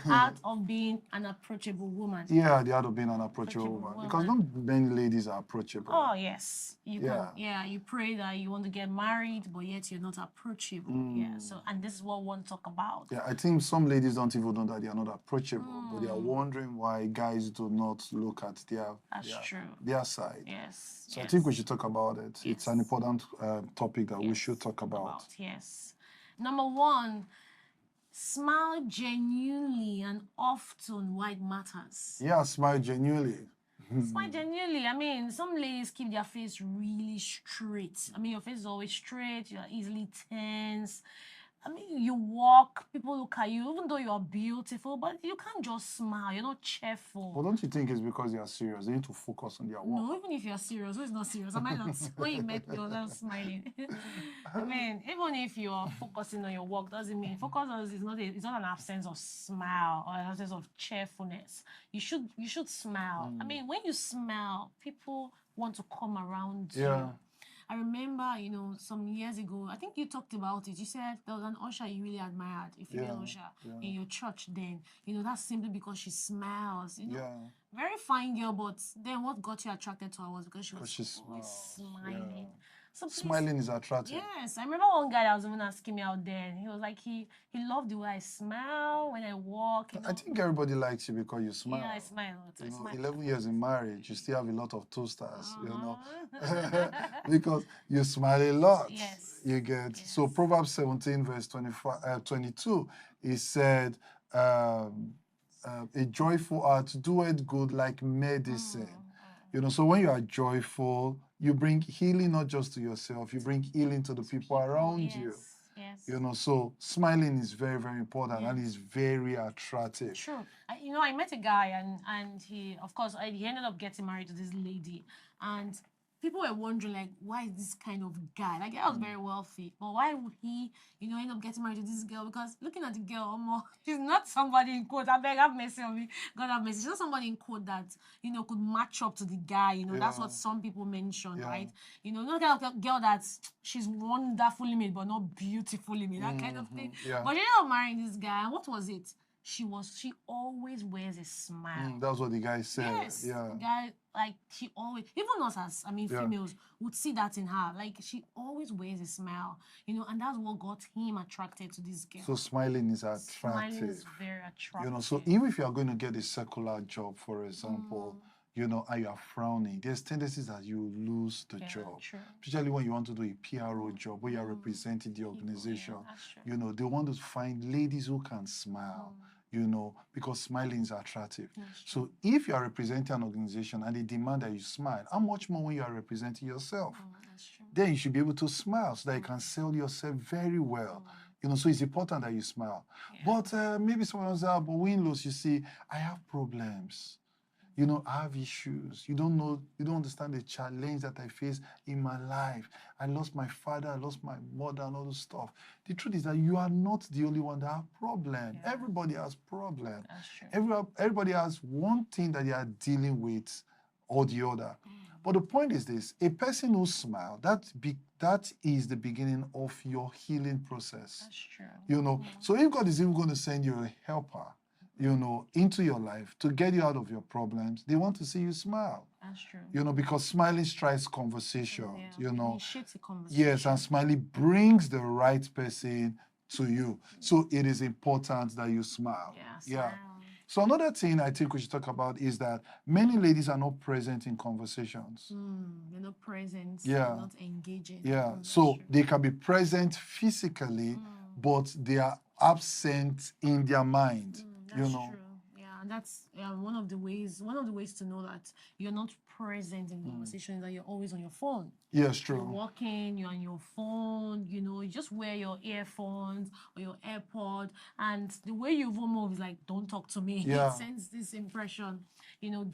the art of being an approachable woman. Yeah, the art of being an approachable woman. Because not many ladies are approachable. Oh, yes. You pray that you want to get married, but yet you're not approachable. Yeah. So, and this is what we want to talk about. Yeah, I think some ladies don't even know that they are not approachable, but they are wondering why guys do not look at their side. Yes. So I think we should talk about it. Yes. It's an important topic that we should talk about. Yes. Number one, smile genuinely and often why it matters. Yeah, smile genuinely. Smile genuinely. I mean, some ladies keep their face really straight. I mean, your face is always straight. You're easily tense. I mean, you walk, people look at you, even though you're beautiful, but you can't just smile. You're not cheerful. Well, don't you think it's because they are serious? They need to focus on their work. No, even if you're serious, who is not serious? Am I not? When you met me, you're not smiling. I mean, even if you're focusing on your work, doesn't mean focus on it's not an absence of smile or an absence of cheerfulness. You should smile. I mean, when you smile, people want to come around you. I remember, some years ago, I think you talked about it. You said there was an usher you really admired, a female usher in your church then. That's simply because she smiles. Very fine girl, but then what got you attracted to her was because she was always smiling. Yeah. So smiling is attractive. Yes, I remember one guy that was even asking me out there. And he was like, he loved the way I smile when I walk. I think everybody likes you because you smile. Yeah, I smile. 11 years in marriage, you still have a lot of toasters, because you smile a lot. Yes. You get so Proverbs 17 verse 22. It said, a joyful heart doeth good like medicine. So when you are joyful, you bring healing not just to yourself, you bring healing to the people around you. Yes. So smiling is very, very important and is very attractive. True. I met a guy and he, of course, he ended up getting married to this lady. And people were wondering, like, why is this kind of guy? Like, I was very wealthy, but why would he, end up getting married to this girl? Because looking at the girl, she's not somebody in quote. I beg, have mercy on me. God have mercy. She's not somebody in quote that, could match up to the guy. That's what some people mention, right? Not kind of girl that she's wonderfully made, but not beautifully made, that kind of thing. Yeah. But she ended up marrying this guy, and what was it? She always wears a smile. That's what the guy said. Yes. Yeah. The guy, like, she always, even us as, females would see that in her. Like, she always wears a smile, and that's what got him attracted to this girl. So smiling is attractive. Smiling is very attractive. So even if you are going to get a secular job, for example, and you are frowning, there's tendencies that you lose the job. True. Especially when you want to do a PRO job where you are representing the organization. They want to find ladies who can smile. Because smiling is attractive. So if you are representing an organization and they demand that you smile, how much more when you are representing yourself? Then you should be able to smile so that you can sell yourself very well. So it's important that you smile. But maybe someone else says, but winlos, you see, I have problems. I have issues. You don't understand the challenge that I face in my life. I lost my father, I lost my mother, and all this stuff. The truth is that you are not the only one that has problems. Yeah. Everybody has problems. That's true. Everybody has one thing that they are dealing with or the other. But the point is this: a person who smiles, that is the beginning of your healing process. That's true. So if God is even going to send you a helper, into your life to get you out of your problems, they want to see you smile. That's true. Because smiling strikes conversation. Initiates a conversation. Yes, and smiling brings the right person to you. So it is important that you smile. Yeah. So another thing I think we should talk about is that many ladies are not present in conversations. They're not present. They're not engaging. Yeah. So they can be present physically, but they are absent in their mind. That's true. Yeah, and that's one of the ways to know that you're not present in conversation is that you're always on your phone. Yes, true. You're walking, you're on your phone, you just wear your earphones or your AirPod, and the way you move is like, don't talk to me. Yeah. It sends this impression,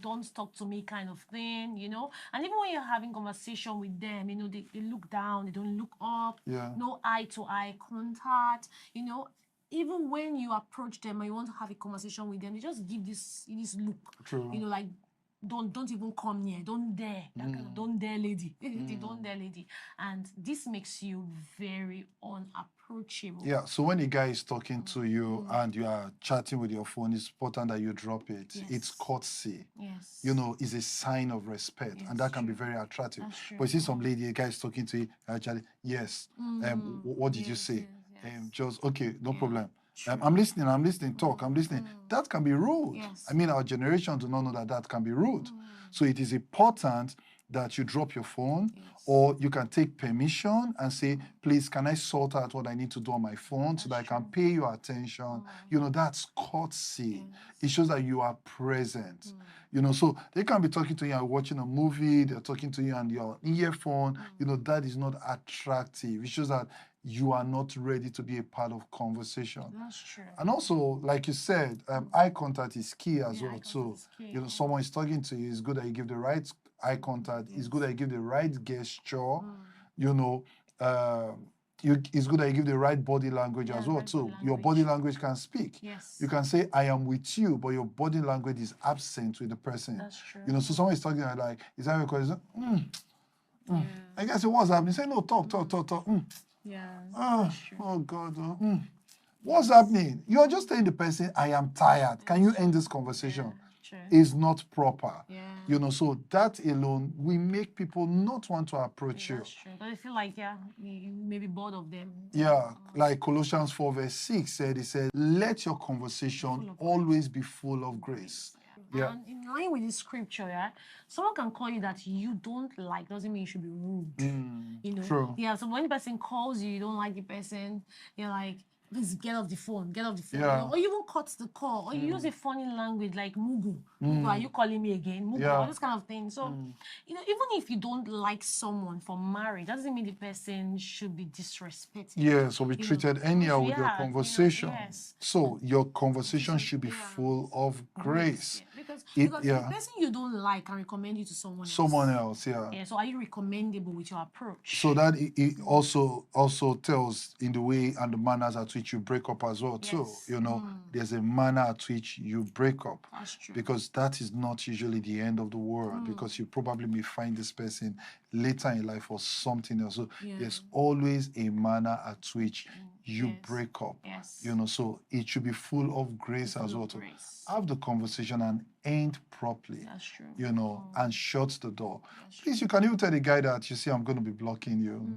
don't talk to me kind of thing, And even when you're having conversation with them, they look down, they don't look up, no eye-to-eye contact, Even when you approach them and you want to have a conversation with them, they just give this look, True. Like don't even come near, don't dare, that kind of don't dare lady, don't dare lady, and this makes you very unapproachable. Yeah, so when a guy is talking to you and you are chatting with your phone, it's important that you drop it. Yes. It's courtesy. Yes. You know, it's a sign of respect, Yes, and that can be true. very attractive. That's true. But you see some lady, a guy is talking to you, actually, yes, what did you say? Just, okay, no problem. I'm listening, talk, I'm listening. That can be rude. Yes. I mean, our generation do not know that that can be rude. So it is important that you drop your phone, or you can take permission and say, please, can I sort out what I need to do on my phone so that I can pay you attention? You know, that's courtesy. It shows that you are present. You know, so they can be talking to you and watching a movie, they're talking to you and your earphone. You know, that is not attractive. It shows that you are not ready to be a part of conversation. That's true. And also, like you said, eye contact is key as well too. You know, someone is talking to you, it's good that you give the right eye contact. It's good that you give the right gesture. You know, it's good that you give the right body language as well too. Your body language can speak. Yes. You can say, I am with you, but your body language is absent with the person. That's true. You know, so someone is talking like, is that your question? I guess it was happening. Say, no, talk. Yeah. Oh God. What's happening? You're just telling the person, I am tired. Can you end this conversation? Is not proper. You know, so that alone will make people not want to approach you. That's true. But I feel like, you may be bored of them. Yeah, like Colossians 4 verse 6 said, it said, let your conversation always be full of grace. Yeah. And in line with this scripture, someone can call you that you don't like, doesn't mean you should be rude. You know? True. Yeah, so when the person calls you, you don't like the person, you're like, please get off the phone. Yeah. You know? Or you even cut the call, or you use a funny language like Mugu. Mugu, are you calling me again? Mugu, all this kind of thing. So, you know, even if you don't like someone for marriage, that doesn't mean the person should be disrespected. Yes, or be treated anyhow with your conversation. Yes. So your conversation should be full of grace. Because the person you don't like can recommend you to someone else. Yeah. So are you recommendable with your approach? So that it also tells in the way and the manners at which you break up as well too. You know, there's a manner at which you break up. That's true. Because that is not usually the end of the world, because you probably may find this person later in life or something else. So there's always a manner at which you break up. You know, so it should be full of grace as well. To have the conversation and end properly. That's true. You know, and shut the door. Please, you can even tell the guy that, you see, I'm going to be blocking you.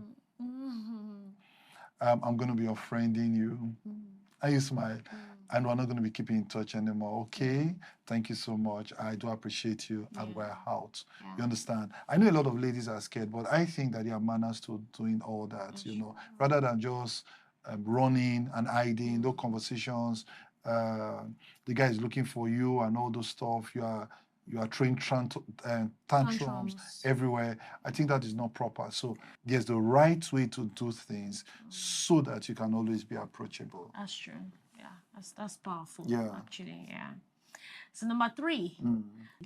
I'm going to be unfriending you. And you smile. And we're not going to be keeping in touch anymore. Okay, thank you so much. I do appreciate you, and we're out. You understand? I know a lot of ladies are scared, but I think that there are manners to doing all that, you know, rather than just running and hiding those conversations. The guy is looking for you and all those stuff. You are throwing tantrums everywhere. I think that is not proper. So there's the right way to do things so that you can always be approachable. That's true. That's powerful. Actually. So number 3,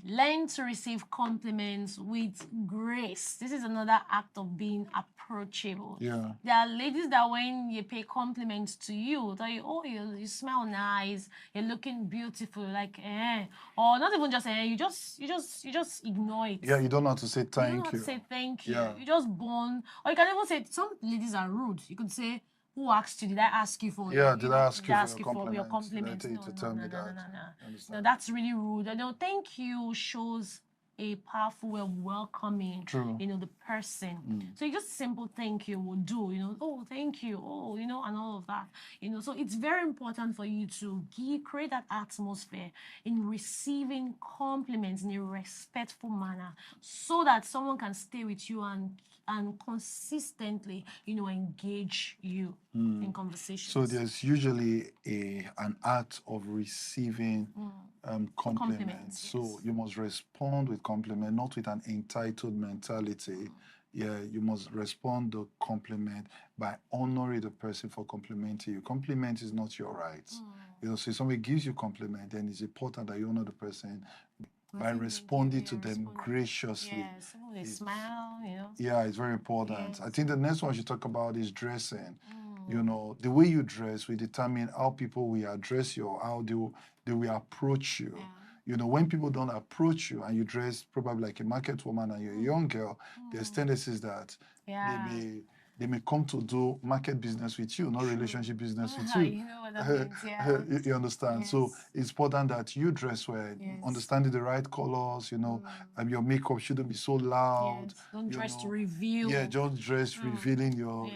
learn to receive compliments with grace. This is another act of being approachable. Yeah. There are ladies that when you pay compliments to you, tell you, oh, you smell nice, you're looking beautiful, like or not even just you just ignore it. Yeah, you don't know how to say thank you. You don't know how to say thank you. Yeah. You just born, or you can even say, some ladies are rude. You could say, who asked you? Did I ask you for? Yeah, did I ask you for your compliments? Did I tell you to tell me that? No, that's really rude. No, thank you shows a powerful way of welcoming, you know, the person. So just simple thank you will do, you know, oh, thank you, oh, you know, and all of that. You know, so it's very important for you to create that atmosphere in receiving compliments in a respectful manner so that someone can stay with you and consistently, you know, engage you in conversations. So there's usually an act of receiving compliments. So you must respond with compliment, not with an entitled mentality. Yeah, you must respond to compliment by honoring the person for complimenting you. Compliment is not your right. You know, so if somebody gives you compliment, then it's important that you honor the person by responding to them graciously. They smile, you know. Yeah, it's very important. I think the next one we should talk about is dressing. You know, the way you dress will determine how people will address you or how they will approach you. You know, when people don't approach you and you dress probably like a market woman and you're a young girl, there's tendencies that they may come to do market business with you, not relationship business with you. You know what that means, You understand? Yes. So it's important that you dress well, understanding the right colors, you know, and your makeup shouldn't be so loud. Yes. Don't dress to know. reveal. Yeah, just dress revealing your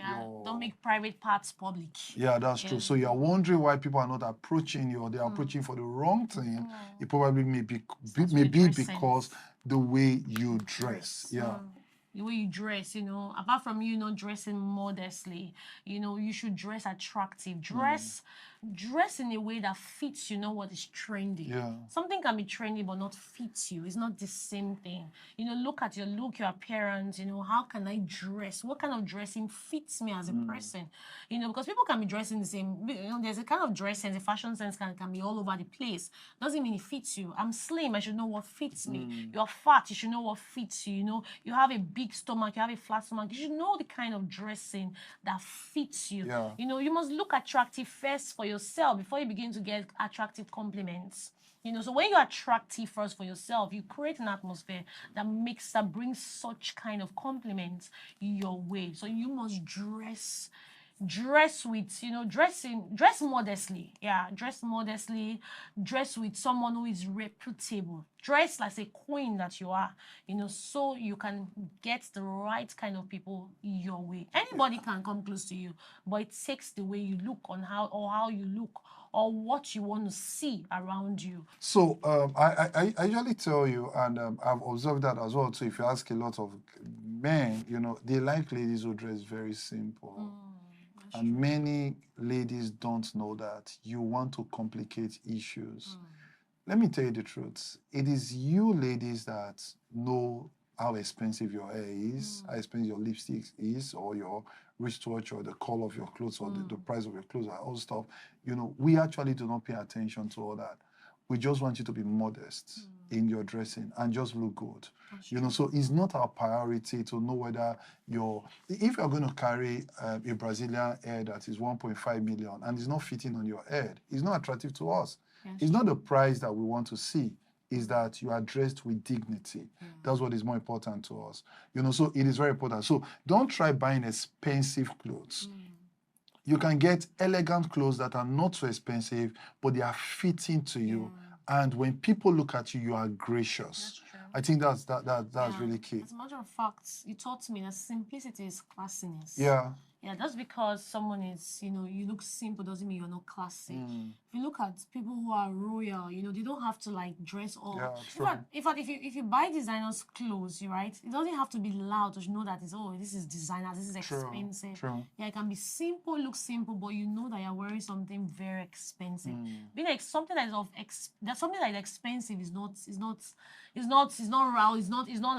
Don't make private parts public. Yeah, that's true. So you're wondering why people are not approaching you, or they're approaching for the wrong thing. It probably may be because the way you dress. Yeah. The way you dress, you know, apart from you not dressing modestly, you know, you should dress attractive. Dress in a way that fits, you know, what is trendy. Yeah. Something can be trendy but not fit you. It's not the same thing. You know, look at your look, your appearance, you know, how can I dress? What kind of dressing fits me as a person? You know, because people can be dressing the same, you know, there's a kind of dress sense, a fashion sense can be all over the place. Doesn't mean it fits you. I'm slim, I should know what fits me. You're fat, you should know what fits you, you know. You have a big stomach, you have a flat stomach, you should know the kind of dressing that fits you. Yeah. You know, you must look attractive first for yourself before you begin to get attractive compliments. You know, so when you're attractive first for yourself, you create an atmosphere that brings such kind of compliments your way. So you must dress with, you know, dress modestly. Yeah, dress modestly, dress with someone who is reputable. Dress like a queen that you are, you know, so you can get the right kind of people your way. Anybody can come close to you, but it takes the way you look on how you look or what you want to see around you. So I usually tell you, and I've observed that as well. So if you ask a lot of men, you know, they like ladies who dress very simple. And many ladies don't know that you want to complicate issues. Let me tell you the truth. It is you ladies that know how expensive your hair is, how expensive your lipstick is, or your wristwatch, or the color of your clothes, or the price of your clothes, and all stuff. You know, we actually do not pay attention to all that. We just want you to be modest in your dressing and just look good. You know, so it's not our priority to know whether if you're going to carry a Brazilian hair that is 1.5 million and it's not fitting on your head, it's not attractive to us. It's not the price that we want to see. Is that you are dressed with dignity. That's what is more important to us. You know, so it is very important. So don't try buying expensive clothes. You can get elegant clothes that are not so expensive, but they are fitting to you. And when people look at you, you are gracious. That's true. I think that's really key. As a matter of fact, you taught me that simplicity is classiness. Yeah. Yeah, just because someone is, you know, you look simple doesn't mean you're not classy. If you look at people who are royal, you know, they don't have to like dress all. Yeah, true. In fact, if you buy designers clothes, right, it doesn't have to be loud to know that this is designer, this is expensive. True. Yeah, it can be simple, look simple, but you know that you're wearing something very expensive. Being like something that is something that is expensive is not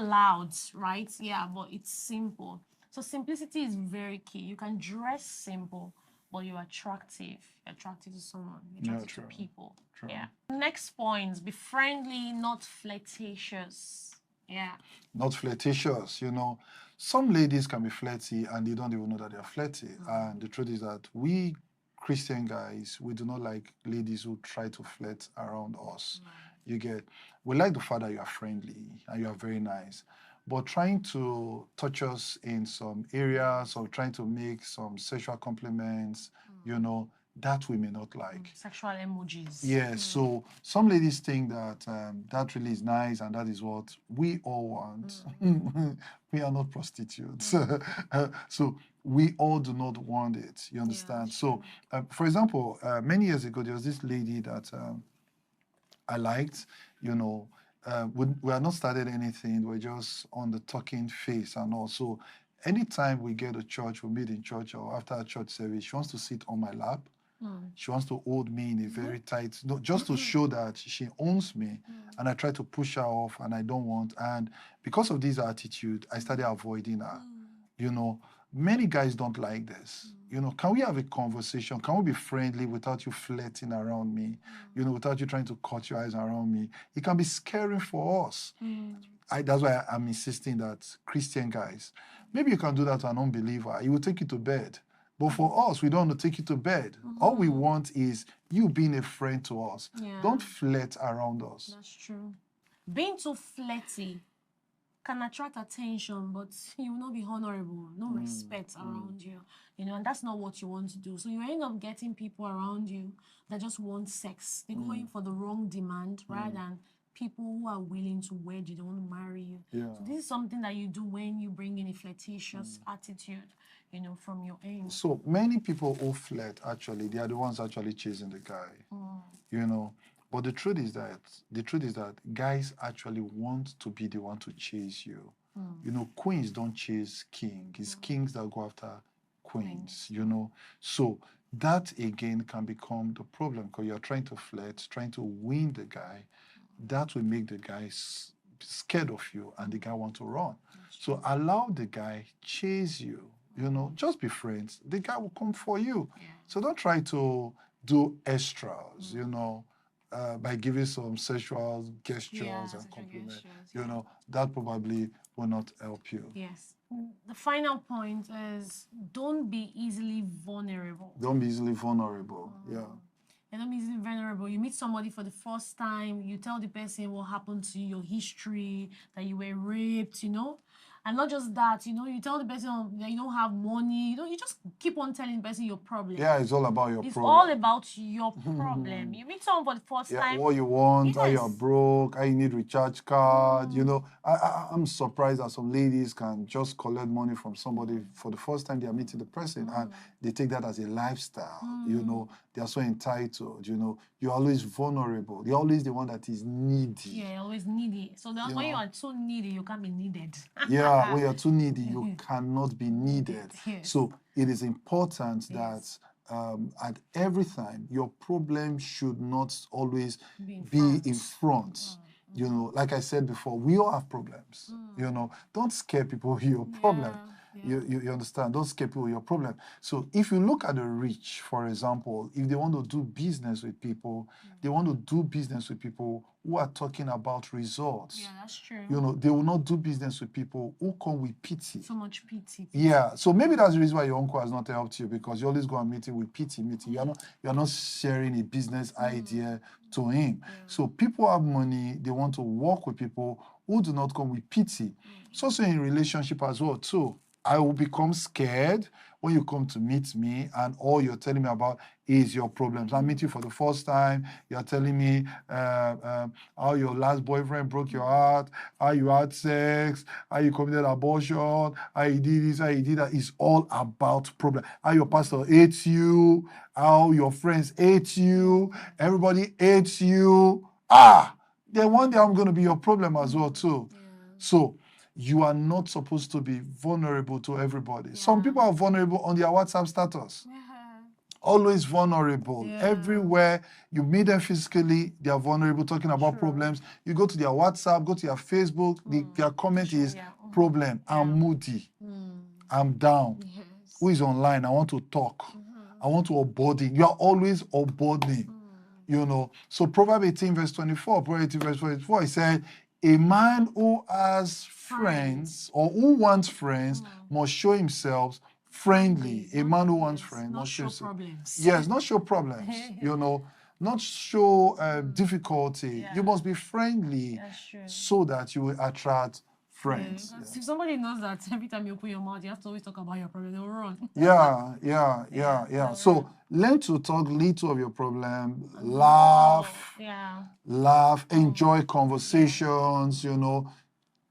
loud, right? Yeah, but it's simple. So simplicity is very key. You can dress simple, but you're attractive. You're attractive to someone. You're attractive to people. True. Yeah. Next point, be friendly, not flirtatious. Yeah. Not flirtatious, you know. Some ladies can be flirty and they don't even know that they're flirty. And the truth is that we Christian guys, we do not like ladies who try to flirt around us. We like the fact that you are friendly and you are very nice. But trying to touch us in some areas or trying to make some sexual compliments, you know, that we may not like. Sexual emojis. Yeah, so some ladies think that that really is nice and that is what we all want. We are not prostitutes. So we all do not want it, you understand? So, for example, many years ago, there was this lady that I liked, you know, we had not started anything. We're just on the talking phase and all. So anytime we get to church, we meet in church or after a church service, she wants to sit on my lap. She wants to hold me in a very tight, just to show that she owns me. And I try to push her off and I don't want. And because of this attitude, I started avoiding her. You know, many guys don't like this. You know, can we have a conversation? Can we be friendly without you flirting around me? You know, without you trying to cut your eyes around me? It can be scary for us. That's why I'm insisting that Christian guys, maybe you can do that to an unbeliever. He will take you to bed. But for us, we don't want to take you to bed. All we want is you being a friend to us. Yeah. Don't flirt around us. That's true. Being too flirty can attract attention, but you will not be honorable, no respect around you, and that's not what you want to do. So you end up getting people around you that just want sex. They're going for the wrong demand rather than people who are willing to wed you, they want to marry you. Yeah. So this is something that you do when you bring in a flirtatious attitude, from your end. So many people who flirt, actually, they are the ones actually chasing the guy, But the truth is that guys actually want to be the one to chase you. Queens don't chase kings. It's kings that go after queens, So that, again, can become the problem because you're trying to flirt, trying to win the guy. That will make the guy scared of you and the guy want to run. So allow the guy chase you, just be friends. The guy will come for you. Yeah. So don't try to do extras, by giving some sexual gestures and compliments. That probably will not help you. Yes. The final point is don't be easily vulnerable. Don't be easily vulnerable. Yeah. And don't be easily vulnerable. You meet somebody for the first time, you tell the person what happened to you, your history, that you were raped, And not just that, you tell the person that you don't have money. You just keep on telling the person your problem. Yeah, it's all about your problem. It's problem. all about your problem. You meet someone for the first time. What you want, yes. How you're broke, how you need recharge card. I'm surprised that some ladies can just collect money from somebody for the first time they are meeting the person and they take that as a lifestyle. They are so entitled. You're always vulnerable. You're always the one that is needy. Yeah, you're always needy. So when you are so needy, you can't be needed. Yeah, when you're too needy, you cannot be needed. Yes. So it is important that at every time, your problem should not always be in front. Like I said before, we all have problems. Don't scare people with your problem. You understand? Don't scare people with your problem. So if you look at the rich, for example, if they want to do business with people, they want to do business with people who are talking about results. Yeah, that's true. They will not do business with people who come with pity. So much pity. Yeah, so maybe that's the reason why your uncle has not helped you, because you always go and meet him with pity. You're not sharing a business idea to him. So people have money, they want to work with people who do not come with pity. It's also in relationship as well too. I will become scared when you come to meet me and all you're telling me about is your problems. I meet you for the first time, you're telling me how your last boyfriend broke your heart, how you had sex, how you committed abortion, how you did this, how you did that. It's all about problem. How your pastor hates you, how your friends hate you, everybody hates you. Then one day I'm going to be your problem as well too. Yeah. So you are not supposed to be vulnerable to everybody. Yeah. Some people are vulnerable on their WhatsApp status. Yeah. Always vulnerable. Yeah. Everywhere you meet them physically, they are vulnerable, talking about problems. You go to their WhatsApp, go to their Facebook, their comment is problem. I'm moody. I'm down. Yes. Who is online? I want to talk. I want to onboarding. You are always onboarding. So Proverbs 18 verse 24, Proverbs 18 verse 24, it said, a man who has friends or who wants friends must show himself friendly. A man who wants friends must show problems. Yes, not show problems. Not show difficulty. Yeah. You must be friendly so that you will attract friends. Yeah. If somebody knows that every time you open your mouth, you have to always talk about your problem, they'll run. Yeah. So learn to talk little of your problem, laugh, enjoy conversations,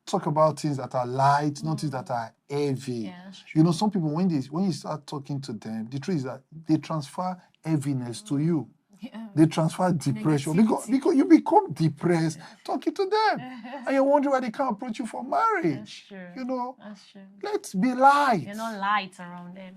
talk about things that are light, not things that are heavy. Yeah, some people, when you start talking to them, the truth is that they transfer heaviness to you. Yeah. They transfer depression because you become depressed talking to them. And you're wondering why they can't approach you for marriage. That's true. Let's be light. You're not light around them.